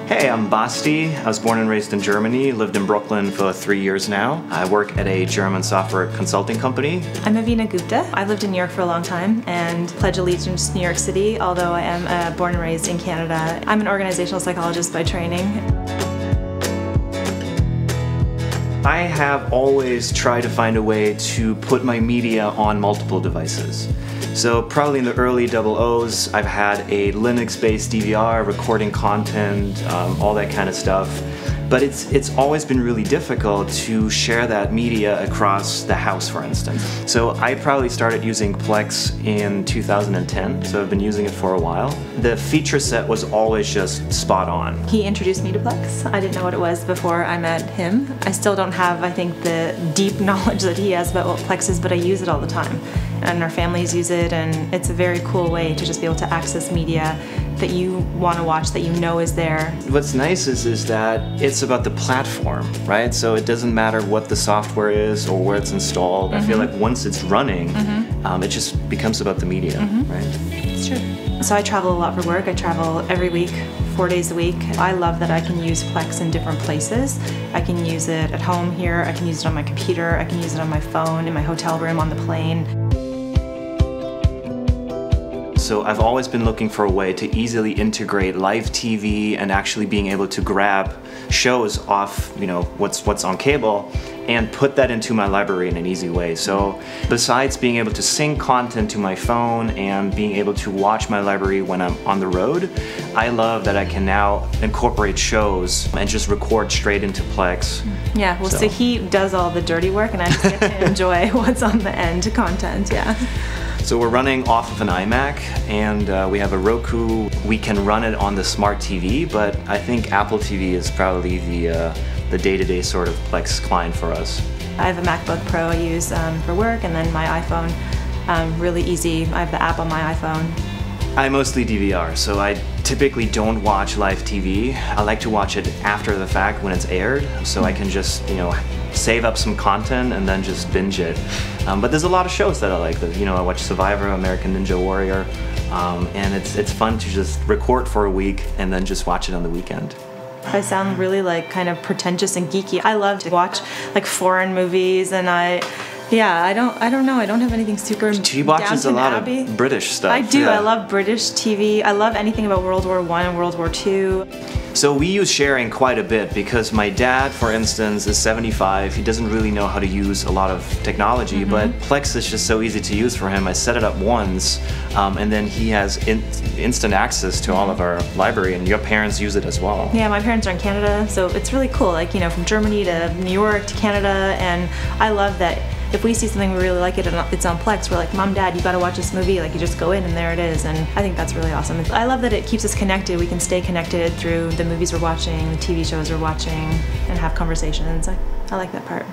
Hey, I'm Basti. I was born and raised in Germany, lived in Brooklyn for 3 years now. I work at a German software consulting company. I'm Avina Gupta. I lived in New York for a long time and pledge allegiance to New York City, although I am born and raised in Canada. I'm an organizational psychologist by training. I have always tried to find a way to put my media on multiple devices. So probably in the early 00s, I've had a Linux-based DVR, recording content, all that kind of stuff. But it's always been really difficult to share that media across the house, for instance. So I probably started using Plex in 2010, so I've been using it for a while. The feature set was always just spot on. He introduced me to Plex. I didn't know what it was before I met him. I still don't have, I think, the deep knowledge that he has about what Plex is, but I use it all the time. And our families use it, and it's a very cool way to just be able to access media that you want to watch, that you know is there. What's nice is that it's about the platform, right? So it doesn't matter what the software is or where it's installed. I feel like once it's running, it just becomes about the media, right? It's true. So I travel a lot for work. I travel every week, 4 days a week. I love that I can use Plex in different places. I can use it at home here, I can use it on my computer, I can use it on my phone, in my hotel room, on the plane. So I've always been looking for a way to easily integrate live TV and actually being able to grab shows off, what's on cable and put that into my library in an easy way. So besides being able to sync content to my phone and being able to watch my library when I'm on the road, I love that I can now incorporate shows and just record straight into Plex. Yeah, well, so he does all the dirty work and I just get to enjoy what's on the end content, yeah. So we're running off of an iMac and we have a Roku. We can run it on the smart TV, but I think Apple TV is probably the day-to-day sort of Plex client for us. I have a MacBook Pro I use for work, and then my iPhone, really easy. I have the app on my iPhone. I mostly DVR, so I typically don't watch live TV. I like to watch it after the fact when it's aired, so I can just, save up some content and then just binge it. But there's a lot of shows that I like. I watch Survivor, American Ninja Warrior, and it's fun to just record for a week and then just watch it on the weekend. I sound really kind of pretentious and geeky. I love to watch foreign movies, and I don't know. I don't have anything super. She watches a lot of British stuff. I do. Yeah. I love British TV. I love anything about World War I and World War II. So we use sharing quite a bit because my dad, for instance, is 75. He doesn't really know how to use a lot of technology, but Plex is just so easy to use for him. I set it up once, and then he has instant access to all of our library, and your parents use it as well. Yeah, my parents are in Canada, so it's really cool. From Germany to New York to Canada, and I love that. If we see something we really like it and it's on Plex, we're like, Mom, Dad, you gotta watch this movie. You just go in and there it is, and I think that's really awesome. I love that it keeps us connected. We can stay connected through the movies we're watching, the TV shows we're watching, and have conversations. I like that part.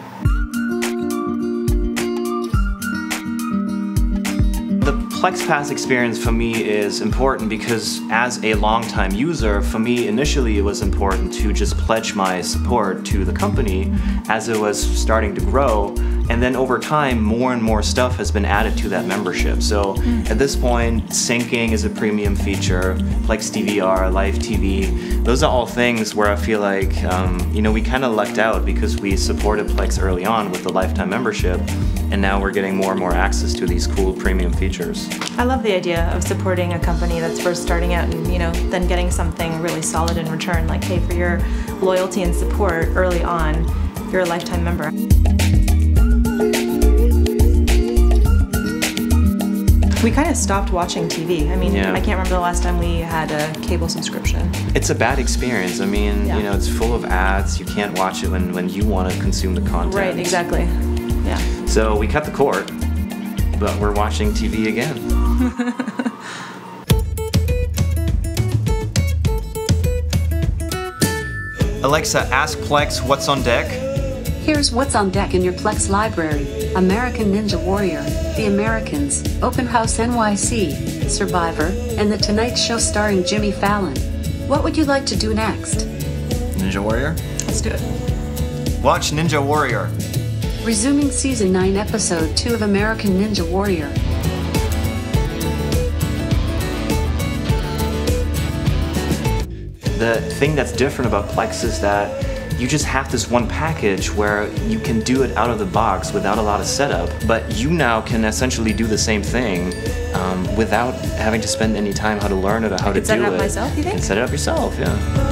The Plex Pass experience for me is important because as a longtime user, for me initially it was important to just pledge my support to the company as it was starting to grow. And then over time, more and more stuff has been added to that membership. So at this point, syncing is a premium feature, Plex DVR, live TV. Those are all things where I feel like, we kind of lucked out because we supported Plex early on with the lifetime membership. And now we're getting more and more access to these cool premium features. I love the idea of supporting a company that's first starting out and, then getting something really solid in return. Like, hey, for your loyalty and support early on, you're a lifetime member. We kind of stopped watching TV. I can't remember the last time we had a cable subscription. It's a bad experience. It's full of ads. You can't watch it when you want to consume the content. Right, exactly. Yeah. So we cut the cord, but we're watching TV again. Alexa, ask Plex what's on deck. Here's what's on deck in your Plex library. American Ninja Warrior, The Americans, Open House NYC, Survivor, and The Tonight Show starring Jimmy Fallon. What would you like to do next? Ninja Warrior? Let's do it. Watch Ninja Warrior. Resuming Season 9, Episode 2 of American Ninja Warrior. The thing that's different about Plex is that you just have this one package where you can do it out of the box without a lot of setup, but you now can essentially do the same thing without having to spend any time how to learn it or how to do it. Set it up myself, you think? You can set it up yourself, yeah.